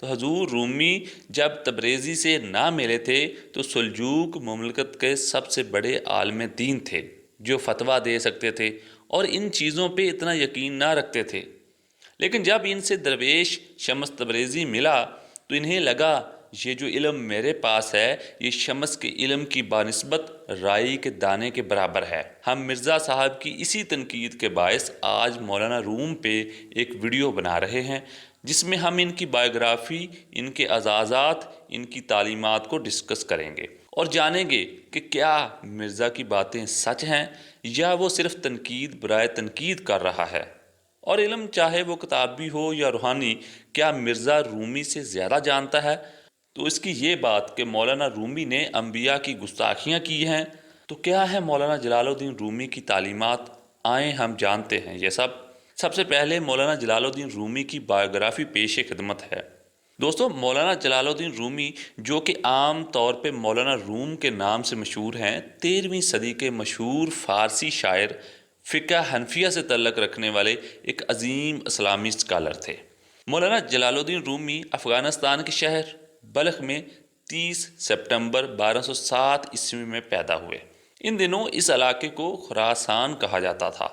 تو حضور رومی جب تبریزی سے نہ ملے تھے تو سلجوق مملکت کے سب سے بڑے عالم دین تھے جو فتویٰ دے سکتے تھے اور ان چیزوں پہ اتنا یقین نہ رکھتے تھے، لیکن جب ان سے درویش شمس تبریزی ملا تو انہیں لگا یہ جو علم میرے پاس ہے یہ شمس کے علم کی بانسبت رائی کے دانے کے برابر ہے۔ ہم مرزا صاحب کی اسی تنقید کے باعث آج مولانا روم پہ ایک ویڈیو بنا رہے ہیں جس میں ہم ان کی بائیوگرافی، ان کے اعزازات، ان کی تعلیمات کو ڈسکس کریں گے اور جانیں گے کہ کیا مرزا کی باتیں سچ ہیں یا وہ صرف تنقید برائے تنقید کر رہا ہے، اور علم چاہے وہ کتابی ہو یا روحانی کیا مرزا رومی سے زیادہ جانتا ہے؟ تو اس کی یہ بات کہ مولانا رومی نے انبیاء کی گستاخیاں کی ہیں، تو کیا ہے مولانا جلال الدین رومی کی تعلیمات؟ آئیں ہم جانتے ہیں یہ سب سے پہلے مولانا جلال الدین رومی کی بائیوگرافی پیش خدمت ہے۔ دوستو، مولانا جلال الدین رومی جو کہ عام طور پہ مولانا روم کے نام سے مشہور ہیں، 13ویں صدی کے مشہور فارسی شاعر، فقہ حنفیہ سے تعلق رکھنے والے ایک عظیم اسلامی اسکالر تھے۔ مولانا جلال الدین رومی افغانستان کے شہر بلخ میں 30 سپٹمبر 1207 عیسوی میں پیدا ہوئے۔ ان دنوں اس علاقے کو خراسان کہا جاتا تھا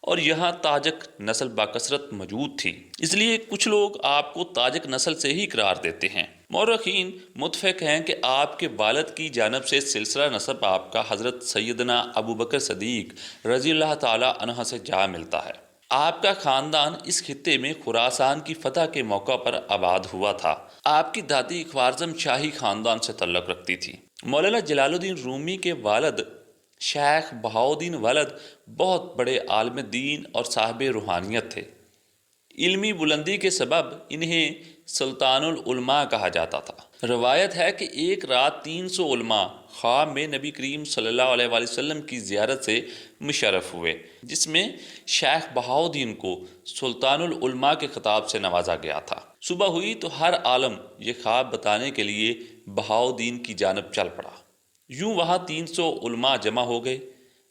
اور یہاں تاجک نسل باکثرت موجود تھی، اس لیے کچھ لوگ آپ کو تاجک نسل سے ہی قرار دیتے ہیں۔ مورخین متفق ہیں کہ آپ کے والد کی جانب سے سلسلہ نسب آپ کا حضرت سیدنا ابوبکر صدیق رضی اللہ تعالی عنہ سے جا ملتا ہے۔ آپ کا خاندان اس خطے میں خراسان کی فتح کے موقع پر آباد ہوا تھا۔ آپ کی دادی خوارزم شاہی خاندان سے تعلق رکھتی تھی۔ مولانا جلال الدین رومی کے والد شیخ بہاؤالدین ولد بہت بڑے عالم دین اور صاحب روحانیت تھے۔ علمی بلندی کے سبب انہیں سلطان العلماء کہا جاتا تھا۔ روایت ہے کہ ایک رات 300 علماء خواب میں نبی کریم صلی اللہ علیہ وآلہ وسلم کی زیارت سے مشرف ہوئے، جس میں شیخ بہاؤالدین کو سلطان العلماء کے خطاب سے نوازا گیا تھا۔ صبح ہوئی تو ہر عالم یہ خواب بتانے کے لیے بہاؤالدین کی جانب چل پڑا۔ یوں وہاں 300 علماء جمع ہو گئے،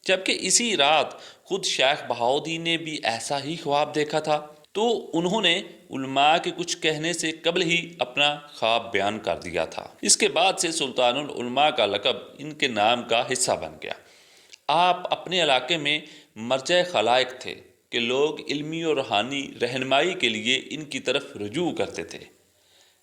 جبکہ اسی رات خود شیخ بہاؤالدین نے بھی ایسا ہی خواب دیکھا تھا، تو انہوں نے علماء کے کچھ کہنے سے قبل ہی اپنا خواب بیان کر دیا تھا۔ اس کے بعد سے سلطان العلماء کا لقب ان کے نام کا حصہ بن گیا۔ آپ اپنے علاقے میں مرجع خلائق تھے کہ لوگ علمی اور روحانی رہنمائی کے لیے ان کی طرف رجوع کرتے تھے،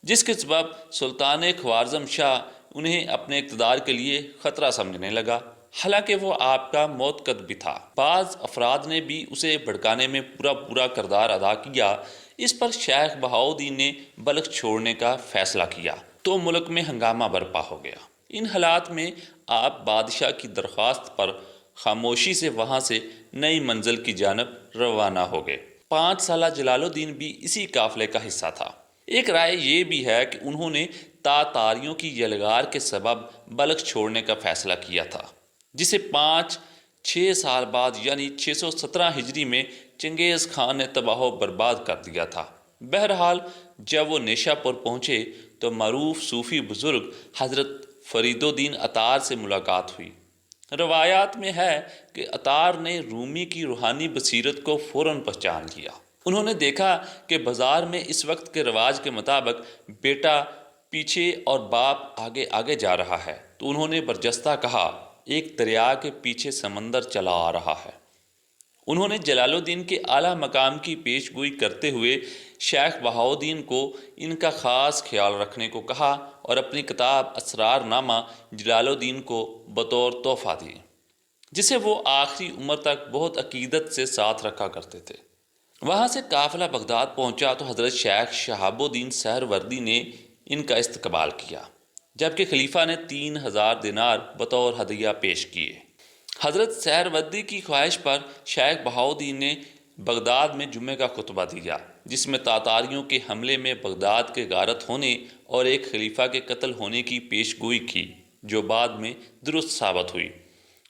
جس کے سبب سلطان خوارزم شاہ انہیں اپنے اقتدار کے لیے خطرہ سمجھنے لگا، حالانکہ وہ آپ کا معتقد بھی تھا۔ بعض افراد نے بھی اسے بھڑکانے میں پورا کردار ادا کیا۔ اس پر شیخ بہاؤالدین نے بلخ چھوڑنے کا فیصلہ کیا تو ملک میں ہنگامہ برپا ہو گیا۔ ان حالات میں آپ بادشاہ کی درخواست پر خاموشی سے وہاں سے نئی منزل کی جانب روانہ ہو گئے۔ 5 سالہ جلال الدین بھی اسی قافلے کا حصہ تھا۔ ایک رائے یہ بھی ہے کہ انہوں نے تاتاریوں کی یلغار کے سبب بلخ چھوڑنے کا فیصلہ کیا تھا، جسے 5-6 سال بعد یعنی 617 ہجری میں چنگیز خان نے تباہ و برباد کر دیا تھا۔ بہرحال جب وہ نیشا پور پہنچے تو معروف صوفی بزرگ حضرت فرید الدین عطار سے ملاقات ہوئی۔ روایات میں ہے کہ عطار نے رومی کی روحانی بصیرت کو فوراً پہچان لیا۔ انہوں نے دیکھا کہ بازار میں اس وقت کے رواج کے مطابق بیٹا پیچھے اور باپ آگے آگے جا رہا ہے، تو انہوں نے برجستہ کہا، ایک دریا کے پیچھے سمندر چلا آ رہا ہے۔ انہوں نے جلال الدین کے اعلیٰ مقام کی پیش گوئی کرتے ہوئے شیخ بہاؤالدین کو ان کا خاص خیال رکھنے کو کہا اور اپنی کتاب اسرار نامہ جلال الدین کو بطور تحفہ دی، جسے وہ آخری عمر تک بہت عقیدت سے ساتھ رکھا کرتے تھے۔ وہاں سے قافلہ بغداد پہنچا تو حضرت شیخ شہاب الدین سہروردی نے ان کا استقبال کیا، جبکہ خلیفہ نے 3000 دینار بطور ہدیہ پیش کیے۔ حضرت سہروردی کی خواہش پر شیخ بہاؤالدین نے بغداد میں جمعہ کا خطبہ دیا، جس میں تاتاریوں کے حملے میں بغداد کے غارت ہونے اور ایک خلیفہ کے قتل ہونے کی پیش گوئی کی، جو بعد میں درست ثابت ہوئی۔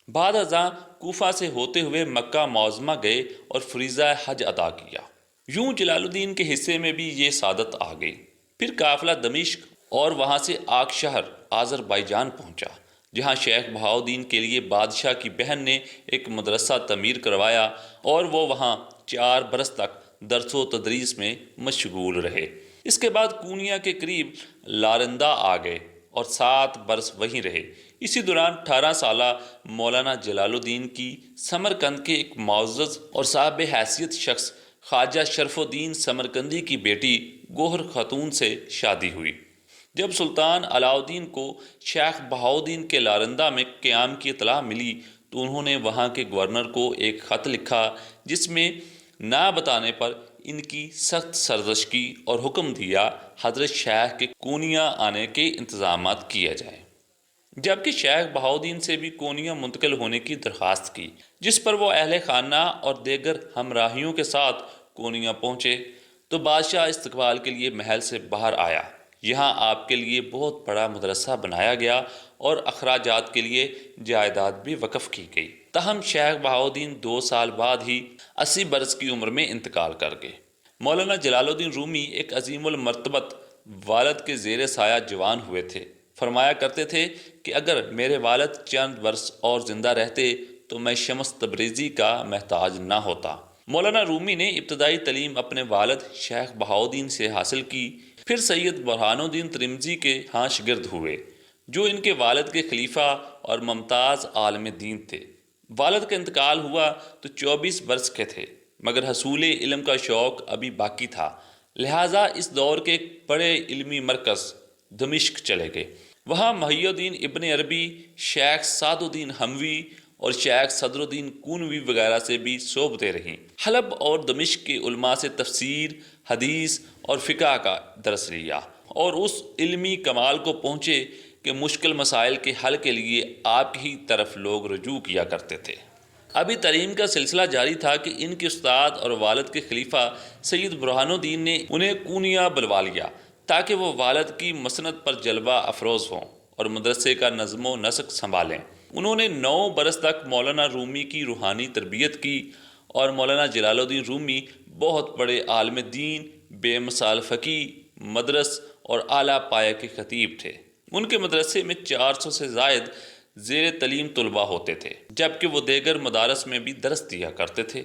بعد ازاں کوفہ سے ہوتے ہوئے مکہ معظمہ گئے اور فریضہ حج ادا کیا۔ یوں جلال الدین کے حصے میں بھی یہ سعادت آ گئی۔ پھر قافلہ دمشق اور وہاں سے آگ شہر آذربائیجان پہنچا، جہاں شیخ بہاؤالدین کے لیے بادشاہ کی بہن نے ایک مدرسہ تعمیر کروایا اور وہ وہاں 4 برس تک درس و تدریس میں مشغول رہے۔ اس کے بعد کونیا کے قریب لارندہ آ گئے اور 7 برس وہیں رہے۔ اسی دوران 18 سالہ مولانا جلال الدین کی سمرقند کے ایک معزز اور صاحب حیثیت شخص خواجہ شرف الدین سمرقندی کی بیٹی گوہر خاتون سے شادی ہوئی۔ جب سلطان علاؤالدین کو شیخ بہاؤالدین کے لارندہ میں قیام کی اطلاع ملی تو انہوں نے وہاں کے گورنر کو ایک خط لکھا جس میں نہ بتانے پر ان کی سخت سرزنش کی اور حکم دیا حضرت شیخ کے کونیا آنے کے انتظامات کیے جائیں، جبکہ شیخ بہاؤالدین سے بھی کونیا منتقل ہونے کی درخواست کی، جس پر وہ اہل خانہ اور دیگر ہمراہیوں کے ساتھ کونیا پہنچے تو بادشاہ استقبال کے لیے محل سے باہر آیا۔ یہاں آپ کے لیے بہت بڑا مدرسہ بنایا گیا اور اخراجات کے لیے جائیداد بھی وقف کی گئی۔ تاہم شیخ بہاؤالدین 2 سال بعد ہی 80 برس کی عمر میں انتقال کر گئے۔ مولانا جلال الدین رومی ایک عظیم المرتبت والد کے زیر سایہ جوان ہوئے تھے۔ فرمایا کرتے تھے کہ اگر میرے والد چند برس اور زندہ رہتے تو میں شمس تبریزی کا محتاج نہ ہوتا۔ مولانا رومی نے ابتدائی تعلیم اپنے والد شیخ بہاؤالدین سے حاصل کی، پھر سید برہان الدین ترمذی کے ہاں شاگرد ہوئے جو ان کے والد کے خلیفہ اور ممتاز عالم دین تھے۔ والد کا انتقال ہوا تو 24 برس کے تھے، مگر حصول علم کا شوق ابھی باقی تھا، لہٰذا اس دور کے ایک بڑے علمی مرکز دمشق چلے گئے۔ وہاں محی الدین ابن عربی، شیخ سعد الدین حموی اور شیخ صدر الدین کونوی وغیرہ سے بھی صحبتیں رہیں۔ حلب اور دمشق کے علماء سے تفسیر، حدیث اور فقہ کا درس لیا اور اس علمی کمال کو پہنچے کہ مشکل مسائل کے حل کے لیے آپ ہی طرف لوگ رجوع کیا کرتے تھے۔ ابھی تعلیم کا سلسلہ جاری تھا کہ ان کے استاد اور والد کے خلیفہ سید برہان الدین نے انہیں کونیا بلوا لیا تاکہ وہ والد کی مسند پر جلوہ افروز ہوں اور مدرسے کا نظم و نسق سنبھالیں۔ انہوں نے 9 برس تک مولانا رومی کی روحانی تربیت کی اور مولانا جلال الدین رومی بہت بڑے عالم دین، بے مثال فقیہ، مدرس اور اعلیٰ پایہ کے خطیب تھے۔ ان کے مدرسے میں 400 سے زائد زیر تعلیم طلباء ہوتے تھے، جبکہ وہ دیگر مدارس میں بھی درس دیا کرتے تھے۔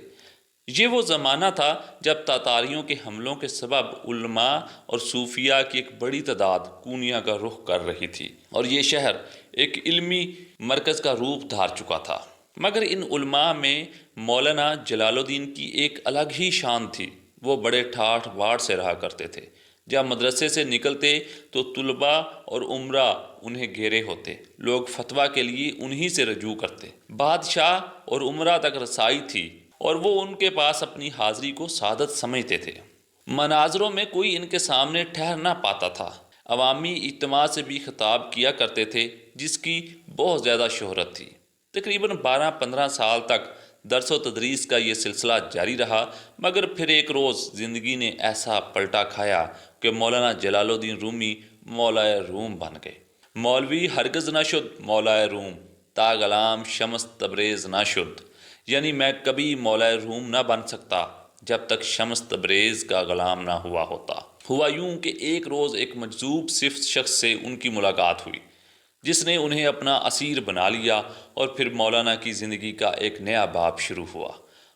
یہ وہ زمانہ تھا جب تاتاریوں کے حملوں کے سبب علماء اور صوفیاء کی ایک بڑی تعداد کونیا کا رخ کر رہی تھی اور یہ شہر ایک علمی مرکز کا روپ دھار چکا تھا۔ مگر ان علماء میں مولانا جلال الدین کی ایک الگ ہی شان تھی۔ وہ بڑے ٹھاٹھ باٹھ سے رہا کرتے تھے۔ جب مدرسے سے نکلتے تو طلباء اور عمرہ انہیں گھیرے ہوتے، لوگ فتویٰ کے لیے انہی سے رجوع کرتے۔ بادشاہ اور عمرہ تک رسائی تھی اور وہ ان کے پاس اپنی حاضری کو سعادت سمجھتے تھے۔ مناظروں میں کوئی ان کے سامنے ٹھہر نہ پاتا تھا۔ عوامی اجتماع سے بھی خطاب کیا کرتے تھے جس کی بہت زیادہ شہرت تھی۔ تقریباً 12-15 سال تک درس و تدریس کا یہ سلسلہ جاری رہا، مگر پھر ایک روز زندگی نے ایسا پلٹا کھایا کہ مولانا جلال الدین رومی مولائے روم بن گئے۔ مولوی ہرگز نہ شد مولائے روم، تا غلام شمس تبریز نہ شد، یعنی میں کبھی مولائے روم نہ بن سکتا جب تک شمس تبریز کا غلام نہ ہوا ہوتا۔ ہوا یوں کہ ایک روز ایک مجذوب صفت شخص سے ان کی ملاقات ہوئی جس نے انہیں اپنا اسیر بنا لیا اور پھر مولانا کی زندگی کا ایک نیا باب شروع ہوا۔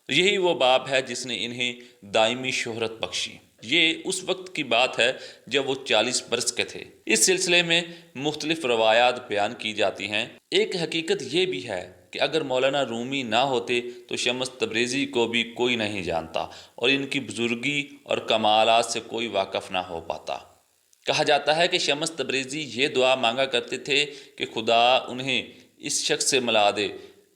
یہی وہ باب ہے جس نے انہیں دائمی شہرت بخشی۔ یہ اس وقت کی بات ہے جب وہ 40 برس کے تھے۔ اس سلسلے میں مختلف روایات بیان کی جاتی ہیں۔ ایک حقیقت یہ بھی ہے کہ اگر مولانا رومی نہ ہوتے تو شمس تبریزی کو بھی کوئی نہیں جانتا اور ان کی بزرگی اور کمالات سے کوئی واقف نہ ہو پاتا۔ کہا جاتا ہے کہ شمس تبریزی یہ دعا مانگا کرتے تھے کہ خدا انہیں اس شخص سے ملا دے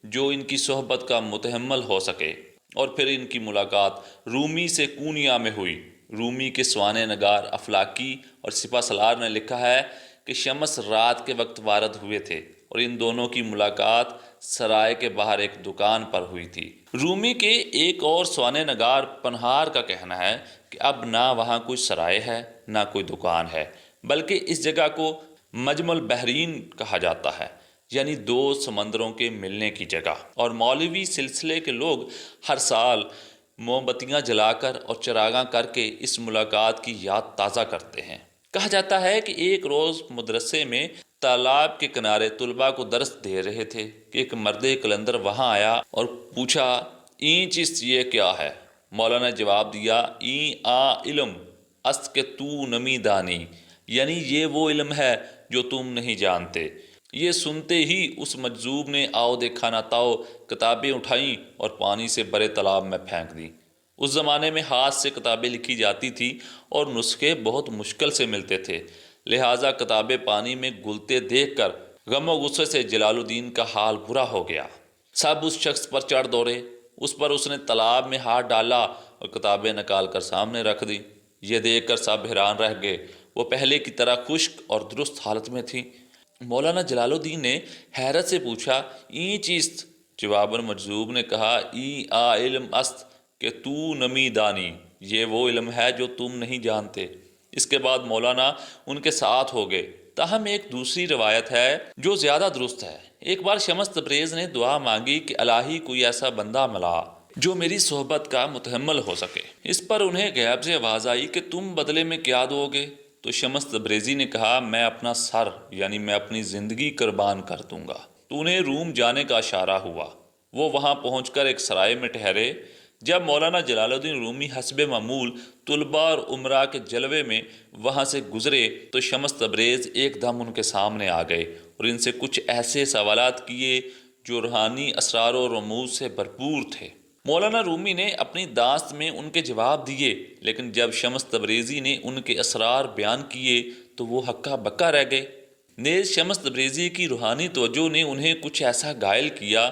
جو ان کی صحبت کا متحمل ہو سکے، اور پھر ان کی ملاقات رومی سے کونیا میں ہوئی۔ رومی کے سوانح نگار افلاکی اور سپہ سالار نے لکھا ہے کہ شمس رات کے وقت وارد ہوئے تھے اور ان دونوں کی ملاقات سرائے کے باہر ایک دکان پر ہوئی تھی۔ رومی کے ایک اور سوانح نگار پنہار کا کہنا ہے کہ اب نہ وہاں کوئی سرائے ہے نہ کوئی دکان ہے، بلکہ اس جگہ کو مجمع البحرین کہا جاتا ہے، یعنی 2 سمندروں کے ملنے کی جگہ۔ اور مولوی سلسلے کے لوگ ہر سال موم بتیاں جلا کر اور چراغاں کر کے اس ملاقات کی یاد تازہ کرتے ہیں۔ کہا جاتا ہے کہ ایک روز مدرسے میں تالاب کے کنارے طلباء کو درس دے رہے تھے کہ ایک مرد قلندر وہاں آیا اور پوچھا، این چیز یہ کیا ہے؟ مولانا نے جواب دیا، این آ علم، است کہ تو نمی دانی، یعنی یہ وہ علم ہے جو تم نہیں جانتے۔ یہ سنتے ہی اس مجذوب نے آؤ دیکھا نہ تاؤ کتابیں اٹھائیں اور پانی سے بڑے تالاب میں پھینک دیں۔ اس زمانے میں ہاتھ سے کتابیں لکھی جاتی تھی اور نسخے بہت مشکل سے ملتے تھے، لہٰذا کتابیں پانی میں گلتے دیکھ کر غم و غصے سے جلال الدین کا حال برا ہو گیا۔ سب اس شخص پر چڑھ دوڑے، اس نے تالاب میں ہاتھ ڈالا اور کتابیں نکال کر سامنے رکھ دیں۔ یہ دیکھ کر سب حیران رہ گئے، وہ پہلے کی طرح خشک اور درست حالت میں تھی۔ مولانا جلال الدین نے حیرت سے پوچھا، این چیست؟ جواباً مجذوب نے کہا، ای آ علم است کہ تو نمی دانی، یہ وہ علم ہے جو تم نہیں جانتے۔ اس کے بعد مولانا ان کے ساتھ ہو گئے۔ تاہم ایک دوسری روایت ہے جو زیادہ درست ہے۔ ایک بار شمس تبریز نے دعا مانگی کہ الہی کوئی ایسا بندہ ملا جو میری صحبت کا متحمل ہو سکے۔ اس پر انہیں غیب سے آواز آئی کہ تم بدلے میں کیا دو گے؟ تو شمس تبریزی نے کہا، میں اپنا سر یعنی میں اپنی زندگی قربان کر دوں گا۔ تو انہیں روم جانے کا اشارہ ہوا۔ وہ وہاں پہنچ کر ایک سرائے میں ٹھہرے۔ جب مولانا جلال الدین رومی حسب معمول طلباء اور عمراء کے جلوے میں وہاں سے گزرے تو شمس تبریز ایک دم ان کے سامنے آ گئے اور ان سے کچھ ایسے سوالات کیے جو روحانی اسرار و رموز سے بھرپور تھے۔ مولانا رومی نے اپنی داست میں ان کے جواب دیے، لیکن جب شمس تبریزی نے ان کے اسرار بیان کیے تو وہ ہکا بکا رہ گئے۔ نیز شمس تبریزی کی روحانی توجہ نے انہیں کچھ ایسا گائل کیا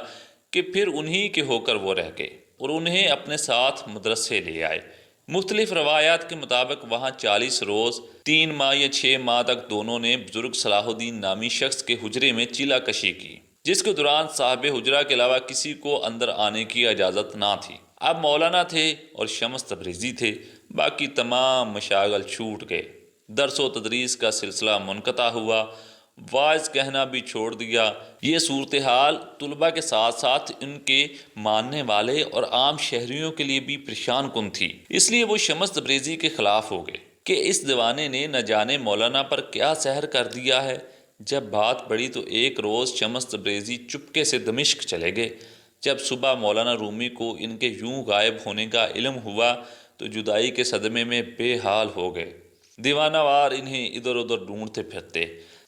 کہ پھر انہی کے ہو کر وہ رہ گئے اور انہیں اپنے ساتھ مدرسے لے آئے۔ مختلف روایات کے مطابق وہاں 40 روز 3 ماہ یا 6 ماہ تک دونوں نے بزرگ صلاح الدین نامی شخص کے حجرے میں چیلہ کشی کی، جس کے دوران صاحب حجرہ کے علاوہ کسی کو اندر آنے کی اجازت نہ تھی۔ اب مولانا تھے اور شمس تبریزی تھے، باقی تمام مشاغل چھوٹ گئے۔ درس و تدریس کا سلسلہ منقطع ہوا، واعظ کہنا بھی چھوڑ دیا۔ یہ صورتحال طلباء کے ساتھ ساتھ ان کے ماننے والے اور عام شہریوں کے لیے بھی پریشان کن تھی۔ اس لیے وہ شمس تبریزی کے خلاف ہو گئے کہ اس دیوانے نے نہ جانے مولانا پر کیا سحر کر دیا ہے۔ جب بات بڑھی تو ایک روز شمس تبریزی چپکے سے دمشق چلے گئے۔ جب صبح مولانا رومی کو ان کے یوں غائب ہونے کا علم ہوا تو جدائی کے صدمے میں بے حال ہو گئے۔ دیوانہ وار انہیں ادھر ادھر ڈھونڈتے پھرتے،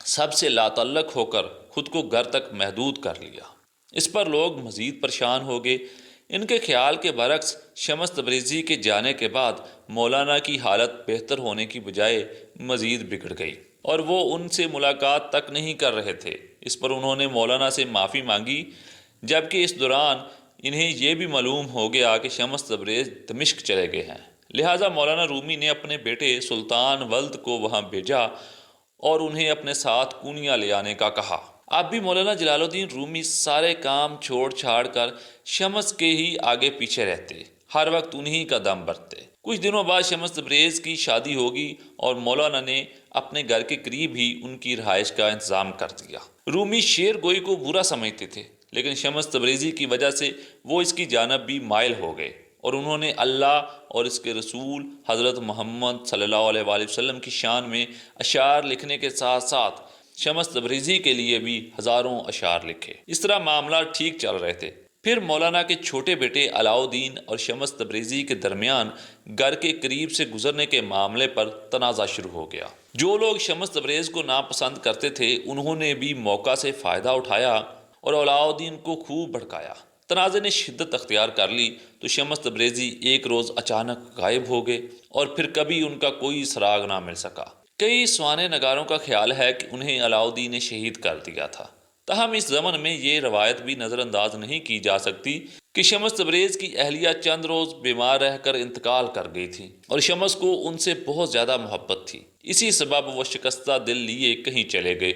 سب سے لاتعلق ہو کر خود کو گھر تک محدود کر لیا۔ اس پر لوگ مزید پریشان ہو گئے۔ ان کے خیال کے برعکس شمس تبریزی کے جانے کے بعد مولانا کی حالت بہتر ہونے کی بجائے مزید بگڑ گئی اور وہ ان سے ملاقات تک نہیں کر رہے تھے۔ اس پر انہوں نے مولانا سے معافی مانگی، جبکہ اس دوران انہیں یہ بھی معلوم ہو گیا کہ شمس تبریز دمشق چلے گئے ہیں۔ لہٰذا مولانا رومی نے اپنے بیٹے سلطان ولد کو وہاں بھیجا اور انہیں اپنے ساتھ کونیا لے آنے کا کہا۔ اب بھی مولانا جلال الدین رومی سارے کام چھوڑ چھاڑ کر شمس کے ہی آگے پیچھے رہتے، ہر وقت انہی کا دم بھرتے۔ کچھ دنوں بعد شمس تبریز کی شادی ہوگی اور مولانا نے اپنے گھر کے قریب ہی ان کی رہائش کا انتظام کر دیا۔ رومی شعر گوئی کو برا سمجھتے تھے، لیکن شمس تبریزی کی وجہ سے وہ اس کی جانب بھی مائل ہو گئے اور انہوں نے اللہ اور اس کے رسول حضرت محمد صلی اللہ علیہ وآلہ وسلم کی شان میں اشعار لکھنے کے ساتھ ساتھ شمس تبریزی کے لیے بھی ہزاروں اشعار لکھے۔ اس طرح معاملات ٹھیک چل رہے تھے۔ پھر مولانا کے چھوٹے بیٹے علاؤالدین اور شمس تبریزی کے درمیان گھر کے قریب سے گزرنے کے معاملے پر تنازع شروع ہو گیا۔ جو لوگ شمس تبریز کو ناپسند کرتے تھے انہوں نے بھی موقع سے فائدہ اٹھایا اور علاؤالدین کو خوب بھڑکایا۔ تنازع نے شدت اختیار کر لی تو شمس تبریزی ایک روز اچانک غائب ہو گئے اور پھر کبھی ان کا کوئی سراغ نہ مل سکا۔ کئی سوانے نگاروں کا خیال ہے کہ انہیں علاؤالدین نے شہید کر دیا تھا۔ تاہم اس زمن میں یہ روایت بھی نظر انداز نہیں کی جا سکتی کہ شمس تبریز کی اہلیہ چند روز بیمار رہ کر انتقال کر گئی تھی اور شمس کو ان سے بہت زیادہ محبت تھی۔ اسی سبب وہ شکستہ دل لیے کہیں چلے گئے،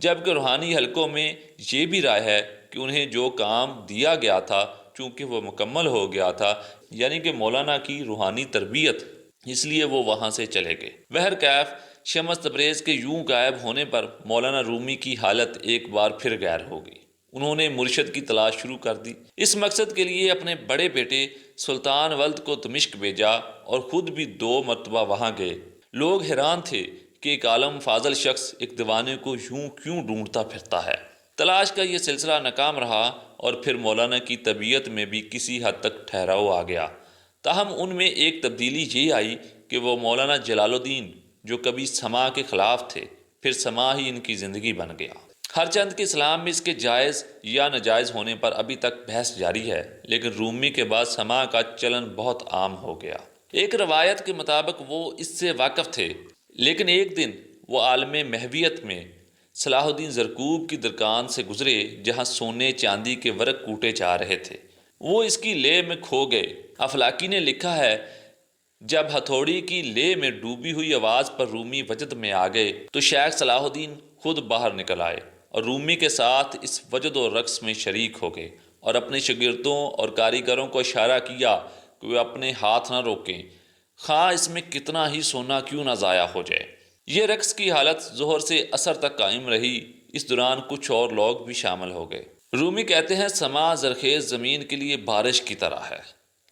جبکہ روحانی حلقوں میں یہ بھی رائے ہے کہ انہیں جو کام دیا گیا تھا چونکہ وہ مکمل ہو گیا تھا، یعنی کہ مولانا کی روحانی تربیت، اس لیے وہ وہاں سے چلے گئے۔ بہرکیف شمس تبریز کے یوں غائب ہونے پر مولانا رومی کی حالت ایک بار پھر غیر ہو گئی۔ انہوں نے مرشد کی تلاش شروع کر دی۔ اس مقصد کے لیے اپنے بڑے بیٹے سلطان ولد کو دمشق بھیجا اور خود بھی 2 مرتبہ وہاں گئے۔ لوگ حیران تھے کہ ایک عالم فاضل شخص ایک دیوانے کو یوں کیوں ڈھونڈتا پھرتا ہے۔ تلاش کا یہ سلسلہ ناکام رہا اور پھر مولانا کی طبیعت میں بھی کسی حد تک ٹھہراؤ آ گیا۔ تاہم ان میں ایک تبدیلی یہ آئی کہ وہ مولانا جلال الدین جو کبھی سما کے خلاف تھے، پھر سما ہی ان کی زندگی بن گیا۔ ہر چند کے اسلام میں اس کے جائز یا ناجائز ہونے پر ابھی تک بحث جاری ہے، لیکن رومی کے بعد سما کا چلن بہت عام ہو گیا۔ ایک روایت کے مطابق وہ اس سے واقف تھے، لیکن ایک دن وہ عالم مہویت میں صلاح الدین زرکوب کی درکان سے گزرے جہاں سونے چاندی کے ورق کوٹے جا رہے تھے۔ وہ اس کی لے میں کھو گئے۔ افلاکی نے لکھا ہے، جب ہتھوڑی کی لے میں ڈوبی ہوئی آواز پر رومی وجد میں آ گئے تو شیخ صلاح الدین خود باہر نکل آئے اور رومی کے ساتھ اس وجد و رقص میں شریک ہو گئے اور اپنے شاگردوں اور کاریگروں کو اشارہ کیا کہ وہ اپنے ہاتھ نہ روکیں، خواہ اس میں کتنا ہی سونا کیوں نہ ضائع ہو جائے۔ یہ رقص کی حالت ظہر سے عصر تک قائم رہی۔ اس دوران کچھ اور لوگ بھی شامل ہو گئے۔ رومی کہتے ہیں سما زرخیز زمین کے لیے بارش کی طرح ہے،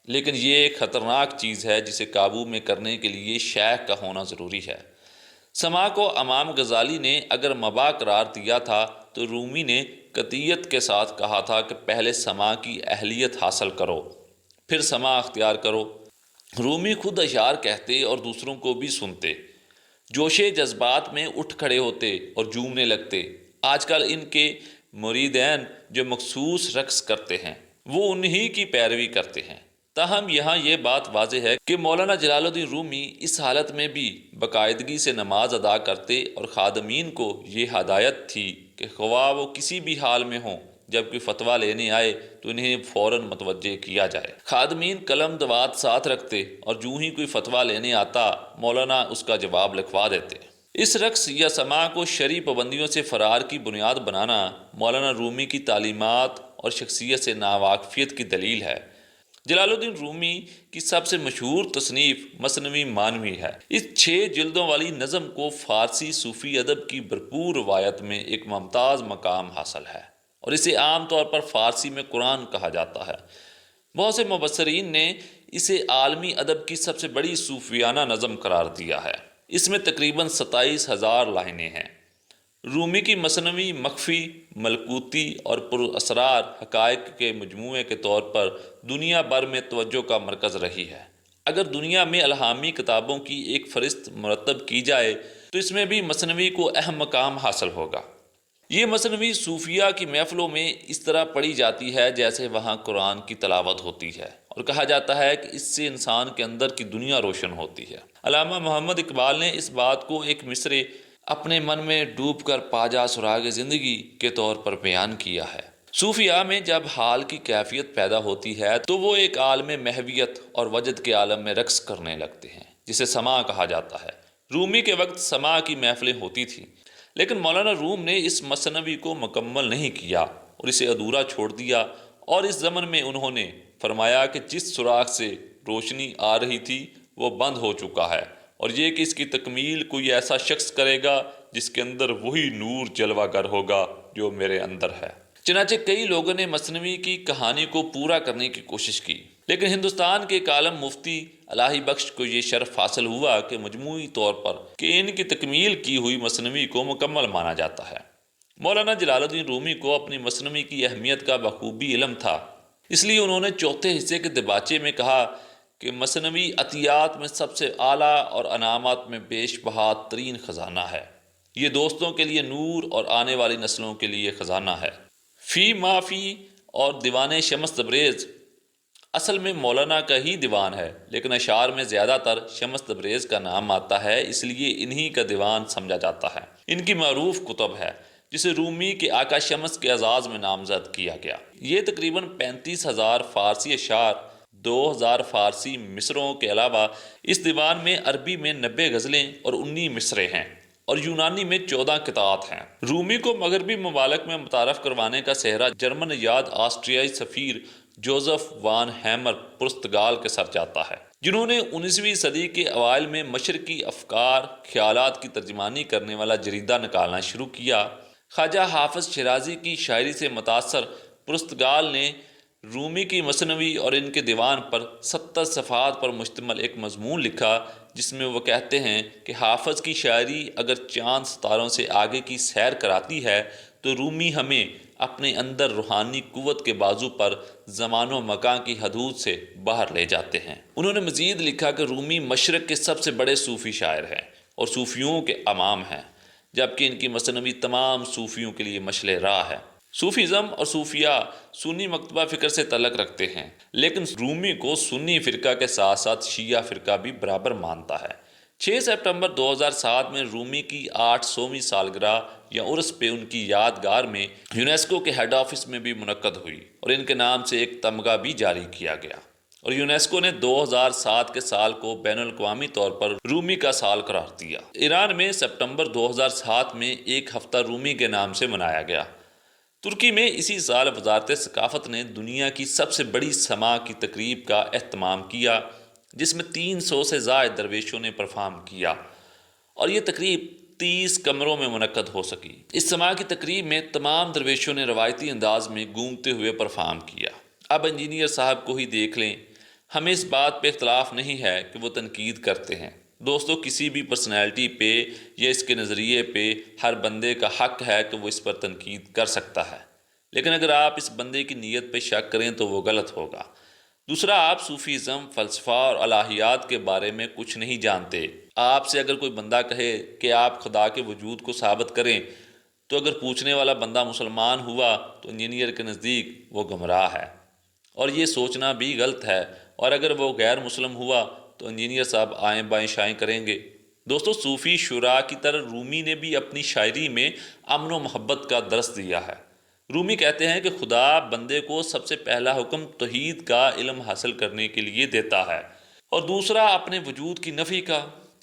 لیکن یہ ایک خطرناک چیز ہے جسے قابو میں کرنے کے لیے شیخ کا ہونا ضروری ہے۔ سما کو امام غزالی نے اگر مباح قرار دیا تھا تو رومی نے قطعیت کے ساتھ کہا تھا کہ پہلے سما کی اہلیت حاصل کرو، پھر سما اختیار کرو۔ رومی خود اشعار کہتے اور دوسروں کو بھی سنتے، جوش جذبات میں اٹھ کھڑے ہوتے اور جھومنے لگتے۔ آج کل ان کے مریدین جو مخصوص رقص کرتے ہیں وہ انہی کی پیروی کرتے ہیں۔ تاہم یہاں یہ بات واضح ہے کہ مولانا جلال الدین رومی اس حالت میں بھی باقاعدگی سے نماز ادا کرتے اور خادمین کو یہ ہدایت تھی کہ خواہ وہ کسی بھی حال میں ہوں، جب کوئی فتویٰ لینے آئے تو انہیں فوراً متوجہ کیا جائے۔ خادمین قلم دوات ساتھ رکھتے اور جو ہی کوئی فتویٰ لینے آتا مولانا اس کا جواب لکھوا دیتے۔ اس رقص یا سماع کو شرعی پابندیوں سے فرار کی بنیاد بنانا مولانا رومی کی تعلیمات اور شخصیت سے ناواقفیت کی دلیل ہے۔ جلال الدین رومی کی سب سے مشہور تصنیف مثنوی معنوی ہے۔ اس 6 جلدوں والی نظم کو فارسی صوفی ادب کی بھرپور روایت میں ایک ممتاز مقام حاصل ہے اور اسے عام طور پر فارسی میں قرآن کہا جاتا ہے۔ بہت سے مبصرین نے اسے عالمی ادب کی سب سے بڑی صوفیانہ نظم قرار دیا ہے۔ اس میں تقریباً 27,000 لائنیں ہیں۔ رومی کی مثنوی مخفی، ملکوتی اور پر اسرار حقائق کے مجموعے کے طور پر دنیا بھر میں توجہ کا مرکز رہی ہے۔ اگر دنیا میں الہامی کتابوں کی ایک فہرست مرتب کی جائے تو اس میں بھی مثنوی کو اہم مقام حاصل ہوگا۔ یہ مثنوی صوفیہ کی محفلوں میں اس طرح پڑھی جاتی ہے جیسے وہاں قرآن کی تلاوت ہوتی ہے، اور کہا جاتا ہے کہ اس سے انسان کے اندر کی دنیا روشن ہوتی ہے۔ علامہ محمد اقبال نے اس بات کو ایک مصرعے اپنے من میں ڈوب کر پا جا سراغ زندگی کے طور پر بیان کیا ہے۔ صوفیاء میں جب حال کی کیفیت پیدا ہوتی ہے تو وہ ایک عالم محویت اور وجد کے عالم میں رقص کرنے لگتے ہیں جسے سماع کہا جاتا ہے۔ رومی کے وقت سماع کی محفلیں ہوتی تھیں، لیکن مولانا روم نے اس مثنوی کو مکمل نہیں کیا اور اسے ادھورا چھوڑ دیا، اور اس ضمن میں انہوں نے فرمایا کہ جس سوراخ سے روشنی آ رہی تھی وہ بند ہو چکا ہے، اور یہ کہ اس کی تکمیل کوئی ایسا شخص کرے گا جس کے اندر وہی نور جلوہ گر ہوگا جو میرے اندر ہے۔ چنانچہ کئی لوگوں نے مثنوی کی کہانی کو پورا کرنے کی کوشش کی، لیکن ہندوستان کے ایک عالم مفتی الہی بخش کو یہ شرف حاصل ہوا کہ مجموعی طور پر کہ ان کی تکمیل کی ہوئی مثنوی کو مکمل مانا جاتا ہے۔ مولانا جلال الدین رومی کو اپنی مثنوی کی اہمیت کا بخوبی علم تھا، اس لیے انہوں نے چوتھے حصے کے دیباچے میں کہا کہ مثنوی عطیات میں سب سے اعلیٰ اور انعامات میں بیش بہا ترین خزانہ ہے۔ یہ دوستوں کے لیے نور اور آنے والی نسلوں کے لیے خزانہ ہے۔ فی ما فی اور دیوان شمس تبریز اصل میں مولانا کا ہی دیوان ہے، لیکن اشعار میں زیادہ تر شمس تبریز کا نام آتا ہے، اس لیے انہی کا دیوان سمجھا جاتا ہے۔ ان کی معروف کتب ہے جسے رومی کے آقا شمس کے اعزاز میں نامزد کیا گیا۔ یہ تقریباً 35,000 فارسی اشعار، 2,000 فارسی مصرعوں کے علاوہ اس دیوان میں عربی میں 90 غزلیں اور 19 مصرعے ہیں، اور یونانی میں 14 قطعات ہیں۔ رومی کو مغربی ممالک میں متعارف کروانے کا سہرا جرمن یاد آسٹریائی سفیر جوزف وان ہیمر پرتگال کے سر جاتا ہے، جنہوں نے 19ویں صدی کے اوائل میں مشرقی افکار خیالات کی ترجمانی کرنے والا جریدہ نکالنا شروع کیا۔ خواجہ حافظ شیرازی کی شاعری سے متاثر پرتگال نے رومی کی مثنوی اور ان کے دیوان پر 70 صفحات پر مشتمل ایک مضمون لکھا، جس میں وہ کہتے ہیں کہ حافظ کی شاعری اگر چاند ستاروں سے آگے کی سیر کراتی ہے تو رومی ہمیں اپنے اندر روحانی قوت کے بازو پر زمان و مکان کی حدود سے باہر لے جاتے ہیں۔ انہوں نے مزید لکھا کہ رومی مشرق کے سب سے بڑے صوفی شاعر ہیں اور صوفیوں کے امام ہیں، جبکہ ان کی مثنوی تمام صوفیوں کے لیے مشعل راہ ہے۔ صوفیزم اور صوفیہ سنی مکتبہ فکر سے تعلق رکھتے ہیں، لیکن رومی کو سنی فرقہ کے ساتھ ساتھ شیعہ فرقہ بھی برابر مانتا ہے۔ 6 سپٹمبر 2007 میں رومی کی 800ویں سالگرہ یا عرس پہ ان کی یادگار میں یونیسکو کے ہیڈ آفس میں بھی منعقد ہوئی اور ان کے نام سے ایک تمغہ بھی جاری کیا گیا، اور یونیسکو نے 2007 کے سال کو بین الاقوامی طور پر رومی کا سال قرار دیا۔ ایران میں سپٹمبر 2007 میں ایک ہفتہ رومی کے نام سے منایا گیا۔ ترکی میں اسی سال وزارت ثقافت نے دنیا کی سب سے بڑی سماع کی تقریب کا اہتمام کیا، جس میں 300 سے زائد درویشوں نے پرفارم کیا، اور یہ تقریب 30 کمروں میں منعقد ہو سکی۔ اس سماع کی تقریب میں تمام درویشوں نے روایتی انداز میں گونگتے ہوئے پرفارم کیا۔ اب انجینئر صاحب کو ہی دیکھ لیں، ہمیں اس بات پہ اختلاف نہیں ہے کہ وہ تنقید کرتے ہیں۔ دوستو، کسی بھی پرسنالٹی پہ یا اس کے نظریے پہ ہر بندے کا حق ہے کہ وہ اس پر تنقید کر سکتا ہے، لیکن اگر آپ اس بندے کی نیت پہ شک کریں تو وہ غلط ہوگا۔ دوسرا، آپ صوفیزم، فلسفہ اور الہیات کے بارے میں کچھ نہیں جانتے۔ آپ سے اگر کوئی بندہ کہے کہ آپ خدا کے وجود کو ثابت کریں، تو اگر پوچھنے والا بندہ مسلمان ہوا تو انجینئر کے نزدیک وہ گمراہ ہے، اور یہ سوچنا بھی غلط ہے، اور اگر وہ غیر مسلم ہوا تو انجینئر صاحب آئیں بائیں شائیں کریں گے۔ دوستو، صوفی شعراء کی طرح رومی نے بھی اپنی شاعری میں امن و محبت کا درس دیا ہے۔ رومی کہتے ہیں کہ خدا بندے کو سب سے پہلا حکم توحید کا علم حاصل کرنے کے لیے دیتا ہے، اور دوسرا اپنے وجود کی نفی کا۔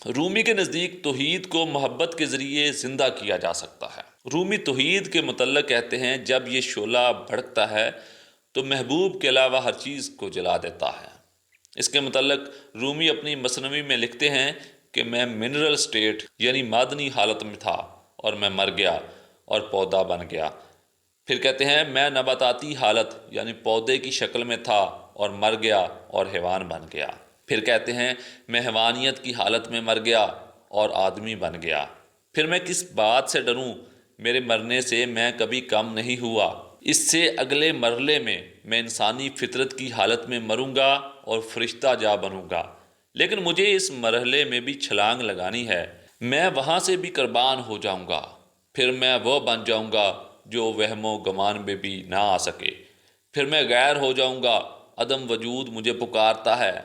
رومی کے نزدیک توحید کو محبت کے ذریعے زندہ کیا جا سکتا ہے۔ رومی توحید کے متعلق کہتے ہیں، جب یہ شعلہ بھڑکتا ہے تو محبوب کے علاوہ ہر چیز کو جلا دیتا ہے۔ اس کے متعلق رومی اپنی مثنوی میں لکھتے ہیں کہ میں منرل سٹیٹ یعنی معدنی حالت میں تھا اور میں مر گیا اور پودا بن گیا۔ پھر کہتے ہیں میں نباتاتی حالت یعنی پودے کی شکل میں تھا اور مر گیا اور حیوان بن گیا۔ پھر کہتے ہیں میں حیوانیت کی حالت میں مر گیا اور آدمی بن گیا۔ پھر میں کس بات سے ڈروں، میرے مرنے سے میں کبھی کم نہیں ہوا۔ اس سے اگلے مرحلے میں انسانی فطرت کی حالت میں مروں گا اور فرشتہ جا بنوں گا، لیکن مجھے اس مرحلے میں بھی چھلانگ لگانی ہے۔ میں وہاں سے بھی قربان ہو جاؤں گا، پھر میں وہ بن جاؤں گا جو وہم و گمان میں بھی نہ آ سکے۔ پھر میں غیر ہو جاؤں گا، عدم وجود مجھے پکارتا ہے،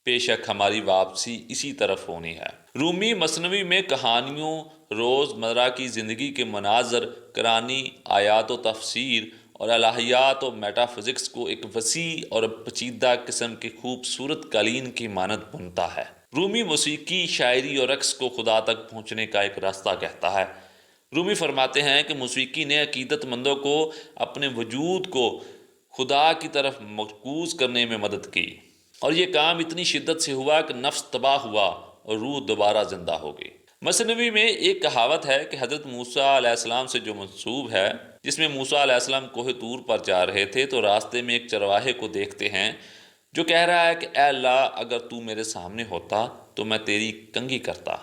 بے شک ہماری واپسی اسی طرف ہونی ہے۔ رومی مثنوی میں کہانیوں، روز مرہ کی زندگی کے مناظر، قرآنی آیات و تفسیر اور الہیات و میٹا فزکس کو ایک وسیع اور پیچیدہ قسم کے خوبصورت قالین کی مانند بنتا ہے۔ رومی موسیقی، شاعری اور رقص کو خدا تک پہنچنے کا ایک راستہ کہتا ہے۔ رومی فرماتے ہیں کہ موسیقی نے عقیدت مندوں کو اپنے وجود کو خدا کی طرف مرکوز کرنے میں مدد کی، اور یہ کام اتنی شدت سے ہوا کہ نفس تباہ ہوا اور روح دوبارہ زندہ ہو گئی۔ مثنوی میں ایک کہاوت ہے کہ حضرت موسیٰ علیہ السلام سے جو منسوب ہے، جس میں موسیٰ علیہ السلام کوہ طور پر جا رہے تھے تو راستے میں ایک چرواہے کو دیکھتے ہیں جو کہہ رہا ہے کہ اے اللہ، اگر تو میرے سامنے ہوتا تو میں تیری کنگھی کرتا،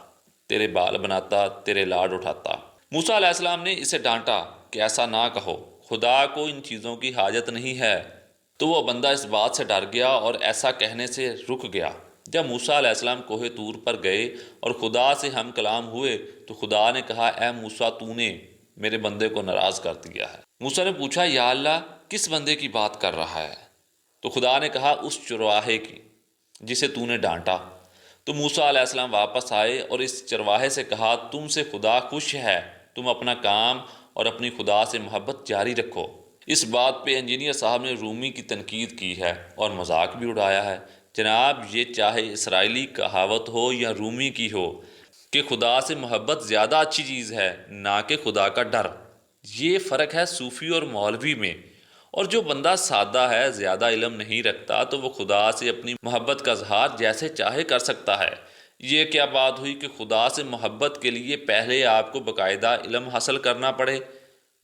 تیرے بال بناتا، تیرے لاڈ اٹھاتا۔ موسیٰ علیہ السلام نے اسے ڈانٹا کہ ایسا نہ کہو، خدا کو ان چیزوں کی حاجت نہیں ہے۔ تو وہ بندہ اس بات سے ڈر گیا اور ایسا کہنے سے رک گیا۔ جب موسیٰ علیہ السلام کوہ طور پر گئے اور خدا سے ہم کلام ہوئے تو خدا نے کہا، اے موسیٰ، تو نے میرے بندے کو ناراض کر دیا ہے۔ موسیٰ نے پوچھا، یا اللہ، کس بندے کی بات کر رہا ہے؟ تو خدا نے کہا، اس چرواہے کی جسے تو نے ڈانٹا۔ تو موسیٰ علیہ السلام واپس آئے اور اس چرواہے سے کہا، تم سے خدا خوش ہے، تم اپنا کام اور اپنی خدا سے محبت جاری رکھو۔ اس بات پہ انجینئر صاحب نے رومی کی تنقید کی ہے اور مذاق بھی اڑایا ہے۔ جناب، یہ چاہے اسرائیلی کہاوت ہو یا رومی کی ہو کہ خدا سے محبت زیادہ اچھی چیز ہے، نہ کہ خدا کا ڈر۔ یہ فرق ہے صوفی اور مولوی میں، اور جو بندہ سادہ ہے، زیادہ علم نہیں رکھتا، تو وہ خدا سے اپنی محبت کا اظہار جیسے چاہے کر سکتا ہے۔ یہ کیا بات ہوئی کہ خدا سے محبت کے لیے پہلے آپ کو باقاعدہ علم حاصل کرنا پڑے؟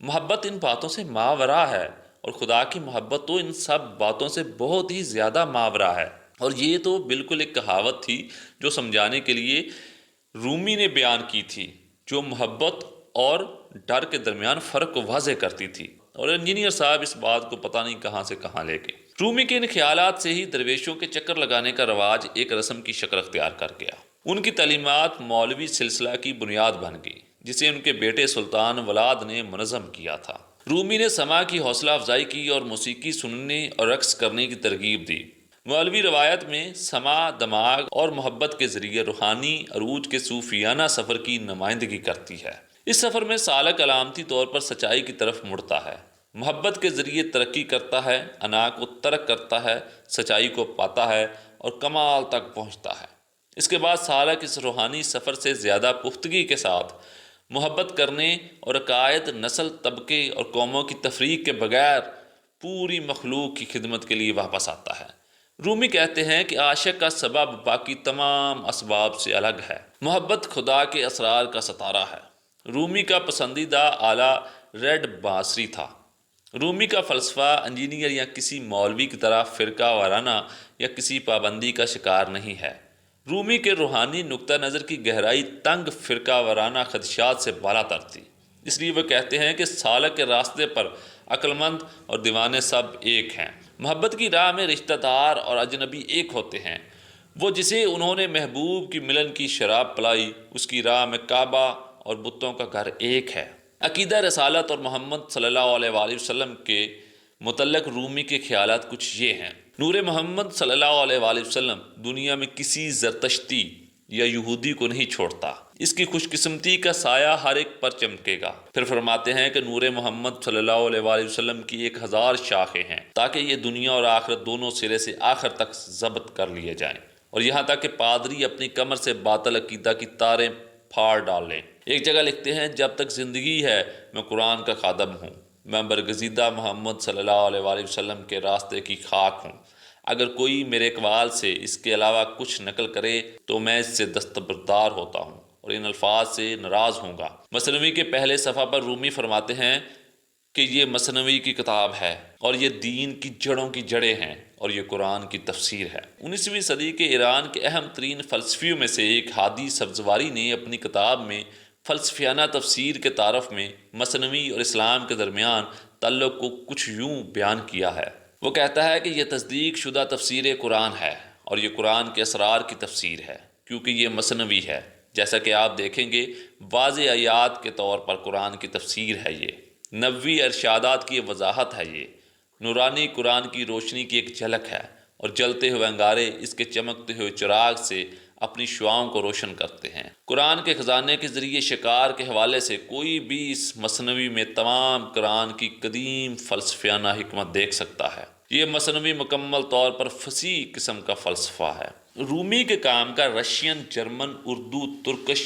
محبت ان باتوں سے ماورا ہے، اور خدا کی محبت تو ان سب باتوں سے بہت ہی زیادہ ماورا ہے۔ اور یہ تو بالکل ایک کہاوت تھی جو سمجھانے کے لیے رومی نے بیان کی تھی، جو محبت اور ڈر کے درمیان فرق کو واضح کرتی تھی، اور انجینئر صاحب اس بات کو پتہ نہیں کہاں سے کہاں لے گئے۔ رومی کے ان خیالات سے ہی درویشوں کے چکر لگانے کا رواج ایک رسم کی شکل اختیار کر گیا۔ ان کی تعلیمات مولوی سلسلہ کی بنیاد بن گئی، جسے ان کے بیٹے سلطان ولاد نے منظم کیا تھا۔ رومی نے سماع کی حوصلہ افزائی کی اور موسیقی سننے اور رقص کرنے کی ترغیب دی۔ مولوی روایت میں سماع دماغ اور محبت کے ذریعے روحانی عروج کے صوفیانہ سفر کی نمائندگی کرتی ہے۔ اس سفر میں سالک علامتی طور پر سچائی کی طرف مڑتا ہے، محبت کے ذریعے ترقی کرتا ہے، انا کو ترک کرتا ہے، سچائی کو پاتا ہے اور کمال تک پہنچتا ہے۔ اس کے بعد سالک اس روحانی سفر سے زیادہ پختگی کے ساتھ محبت کرنے اور عقائد، نسل، طبقے اور قوموں کی تفریق کے بغیر پوری مخلوق کی خدمت کے لیے واپس آتا ہے۔ رومی کہتے ہیں کہ عاشق کا سبب باقی تمام اسباب سے الگ ہے۔ محبت خدا کے اسرار کا ستارہ ہے۔ رومی کا پسندیدہ آلہ ریڈ بانسری تھا۔ رومی کا فلسفہ انجینئر یا کسی مولوی کی طرح فرقہ وارانہ یا کسی پابندی کا شکار نہیں ہے۔ رومی کے روحانی نقطہ نظر کی گہرائی تنگ فرقہ وارانہ خدشات سے بالا تر تھی۔ اس لیے وہ کہتے ہیں کہ سالک کے راستے پر عقل مند اور دیوانے سب ایک ہیں۔ محبت کی راہ میں رشتہ دار اور اجنبی ایک ہوتے ہیں۔ وہ جسے انہوں نے محبوب کی ملن کی شراب پلائی، اس کی راہ میں کعبہ اور بتوں کا گھر ایک ہے۔ عقیدہ رسالت اور محمد صلی اللہ علیہ وآلہ وسلم کے متعلق رومی کے خیالات کچھ یہ ہیں۔ نور محمد صلی اللہ علیہ وآلہ وسلم دنیا میں کسی زرتشتی یا یہودی کو نہیں چھوڑتا، اس کی خوش قسمتی کا سایہ ہر ایک پر چمکے گا۔ پھر فرماتے ہیں کہ نور محمد صلی اللہ علیہ وآلہ وسلم کی 1000 شاخیں ہیں تاکہ یہ دنیا اور آخرت دونوں سرے سے آخر تک ضبط کر لیے جائیں، اور یہاں تک کہ پادری اپنی کمر سے باطل عقیدہ کی تاریں پھاڑ ڈال لیں۔ ایک جگہ لکھتے ہیں، جب تک زندگی ہے میں قرآن کا خادم ہوں، میں برگزیدہ محمد صلی اللہ علیہ وآلہ وسلم کے راستے کی خاک ہوں۔ اگر کوئی میرے اقوال سے اس کے علاوہ کچھ نقل کرے تو میں اس سے دستبردار ہوتا ہوں اور ان الفاظ سے ناراض ہوں گا۔ مثنوی کے پہلے صفحہ پر رومی فرماتے ہیں کہ یہ مثنوی کی کتاب ہے اور یہ دین کی جڑوں کی جڑیں ہیں اور یہ قرآن کی تفسیر ہے۔ 19ویں صدی کے ایران کے اہم ترین فلسفیوں میں سے ایک ہادی سبزواری نے اپنی کتاب میں فلسفیانہ تفسیر کے تعارف میں مثنوی اور اسلام کے درمیان تعلق کو کچھ یوں بیان کیا ہے۔ وہ کہتا ہے کہ یہ تصدیق شدہ تفسیر قرآن ہے اور یہ قرآن کے اسرار کی تفسیر ہے، کیونکہ یہ مثنوی ہے۔ جیسا کہ آپ دیکھیں گے، واضح آیات کے طور پر قرآن کی تفسیر ہے یہ، نبوی ارشادات کی وضاحت ہے یہ، نورانی قرآن کی روشنی کی ایک جھلک ہے، اور جلتے ہوئے انگارے اس کے چمکتے ہوئے چراغ سے اپنی شعاؤں کو روشن کرتے ہیں۔ قرآن کے خزانے کے ذریعے شکار کے حوالے سے کوئی بھی اس مثنوی میں تمام قرآن کی قدیم فلسفیانہ حکمت دیکھ سکتا ہے۔ یہ مثنوی مکمل طور پر فصیح قسم کا فلسفہ ہے۔ رومی کے کام کا Russian, German, Urdu, Turkish,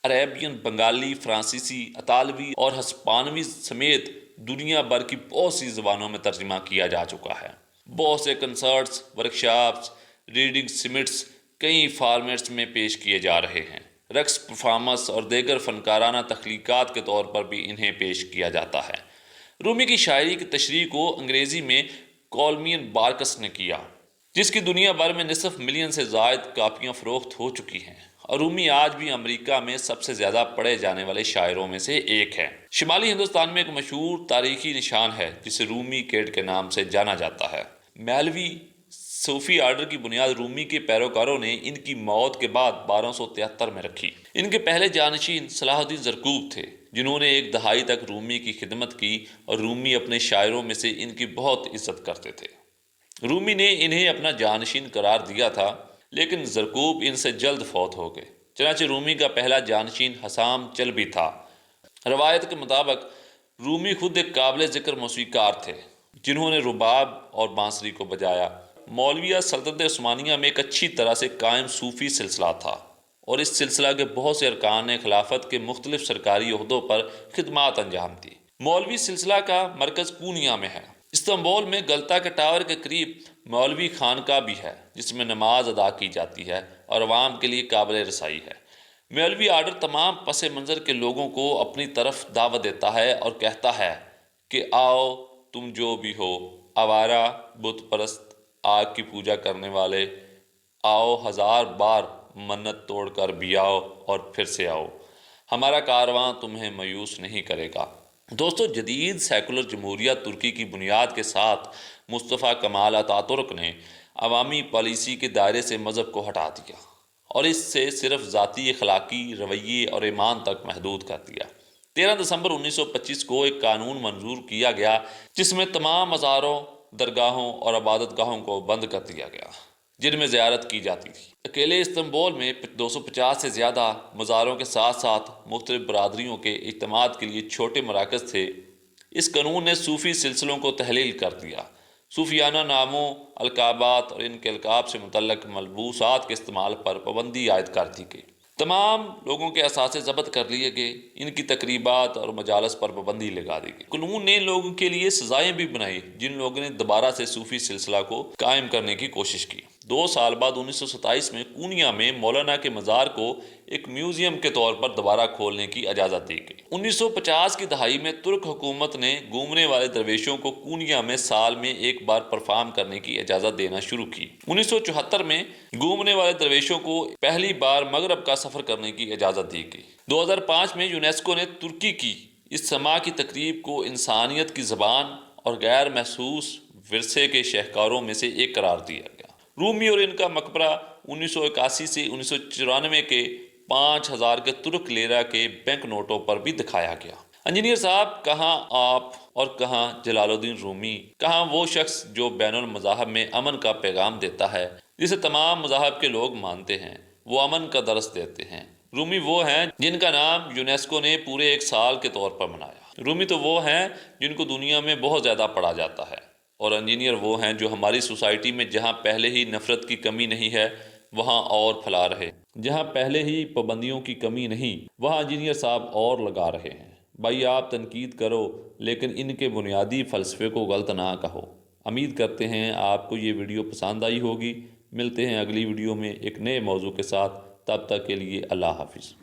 Arabian, Bengali, فرانسیسی، اطالوی اور ہسپانوی سمیت دنیا بھر کی بہت سی زبانوں میں ترجمہ کیا جا چکا ہے۔ بہت سے کنسرٹس، ورکشاپس، ریڈنگ سمٹس کئی فارمیٹس میں پیش کیے جا رہے ہیں۔ رقص، پرفارمنس اور دیگر فنکارانہ تخلیقات کے طور پر بھی انہیں پیش کیا جاتا ہے۔ رومی کی شاعری کی تشریح کو انگریزی میں کولمین بارکس نے کیا، جس کی دنیا بھر میں نصف ملین سے زائد کاپیاں فروخت ہو چکی ہیں، اور رومی آج بھی امریکہ میں سب سے زیادہ پڑھے جانے والے شاعروں میں سے ایک ہے۔ شمالی ہندوستان میں ایک مشہور تاریخی نشان ہے جسے رومی گیٹ کے نام سے جانا جاتا ہے۔ میلوی صوفی آرڈر کی بنیاد رومی کے پیروکاروں نے ان کی موت کے بعد 1273 میں رکھی۔ ان کے پہلے جانشین صلاح الدین زرکوب تھے، جنہوں نے ایک دہائی تک رومی کی خدمت کی، اور رومی اپنے شاعروں میں سے ان کی بہت عزت کرتے تھے۔ رومی نے انہیں اپنا جانشین قرار دیا تھا، لیکن زرکوب ان سے جلد فوت ہو گئے۔ چنانچہ رومی کا پہلا جانشین حسام چلبی تھا۔ روایت کے مطابق رومی خود ایک قابل ذکر موسیقار تھے، جنہوں نے رباب اور بانسری کو بجایا۔ مولویہ سلطنت عثمانیہ میں ایک اچھی طرح سے قائم صوفی سلسلہ تھا، اور اس سلسلہ کے بہت سے ارکان نے خلافت کے مختلف سرکاری عہدوں پر خدمات انجام دی۔ مولوی سلسلہ کا مرکز پونیا میں ہے۔ استنبول میں گلتا کے ٹاور کے قریب مولوی خانقاہ بھی ہے، جس میں نماز ادا کی جاتی ہے اور عوام کے لیے قابل رسائی ہے۔ مولوی آرڈر تمام پس منظر کے لوگوں کو اپنی طرف دعوت دیتا ہے اور کہتا ہے کہ آؤ تم جو بھی ہو، آوارہ، بت پرست، آگ کی پوجا کرنے والے، آؤ 1000 بار منت توڑ کر بھی آؤ اور پھر سے آؤ۔ ہمارا کارواں تمہیں مایوس نہیں کرے گا۔ دوستو، جدید سیکولر جمہوریہ ترکی کی بنیاد کے ساتھ مصطفیٰ کمال اتاترک نے عوامی پالیسی کے دائرے سے مذہب کو ہٹا دیا اور اس سے صرف ذاتی اخلاقی رویے اور ایمان تک محدود کر دیا۔ 13 دسمبر 1925 کو ایک قانون منظور کیا گیا جس میں تمام مزاروں، درگاہوں اور عبادت گاہوں کو بند کر دیا گیا جن میں زیارت کی جاتی تھی۔ اکیلے استنبول میں 250 سے زیادہ مزاروں کے ساتھ ساتھ مختلف برادریوں کے اجتماعات کے لیے چھوٹے مراکز تھے۔ اس قانون نے صوفی سلسلوں کو تحلیل کر دیا، صوفیانہ ناموں، القابات اور ان کے القاب سے متعلق ملبوسات کے استعمال پر پابندی عائد کر دی گئی۔ تمام لوگوں کے اثاثے ضبط کر لیے گئے، ان کی تقریبات اور مجالس پر پابندی لگا دی گئی۔ قانون نے ان لوگوں کے لیے سزائیں بھی بنائی جن لوگوں نے دوبارہ سے صوفی سلسلہ کو قائم کرنے کی کوشش کی۔ 2 سال بعد 1927 میں کونیا میں مولانا کے مزار کو ایک میوزیم کے طور پر دوبارہ کھولنے کی اجازت دی گئی۔ 1950 کی دہائی میں ترک حکومت نے گھومنے والے درویشوں کو کونیا میں سال میں ایک بار پرفارم کرنے کی اجازت دینا شروع کی۔ 1974 میں گھومنے والے درویشوں کو پہلی بار مغرب کا سفر کرنے کی اجازت دی گئی۔ 2005 میں یونیسکو نے ترکی کی اس سماع کی تقریب کو انسانیت کی زبان اور غیر محسوس ورثے کے شاہکاروں میں سے ایک قرار دیا گیا۔ رومی اور ان کا مقبرہ 1981 سے 1994 کے 5000 کے ترک لیرہ کے بینک نوٹوں پر بھی دکھایا گیا۔ انجینئر صاحب، کہاں آپ اور کہاں جلال الدین رومی؟ کہاں وہ شخص جو بین المذاہب میں امن کا پیغام دیتا ہے، جسے تمام مذاہب کے لوگ مانتے ہیں؟ وہ امن کا درس دیتے ہیں۔ رومی وہ ہیں جن کا نام یونیسکو نے پورے ایک سال کے طور پر منایا۔ رومی تو وہ ہیں جن کو دنیا میں بہت زیادہ پڑھا جاتا ہے، اور انجینئر وہ ہیں جو ہماری سوسائٹی میں جہاں پہلے ہی نفرت کی کمی نہیں ہے وہاں اور پھیلا رہے، جہاں پہلے ہی پابندیوں کی کمی نہیں وہاں انجینئر صاحب اور لگا رہے ہیں۔ بھائی، آپ تنقید کرو لیکن ان کے بنیادی فلسفے کو غلط نہ کہو۔ امید کرتے ہیں آپ کو یہ ویڈیو پسند آئی ہوگی۔ ملتے ہیں اگلی ویڈیو میں ایک نئے موضوع کے ساتھ، تب تک کے لیے اللہ حافظ۔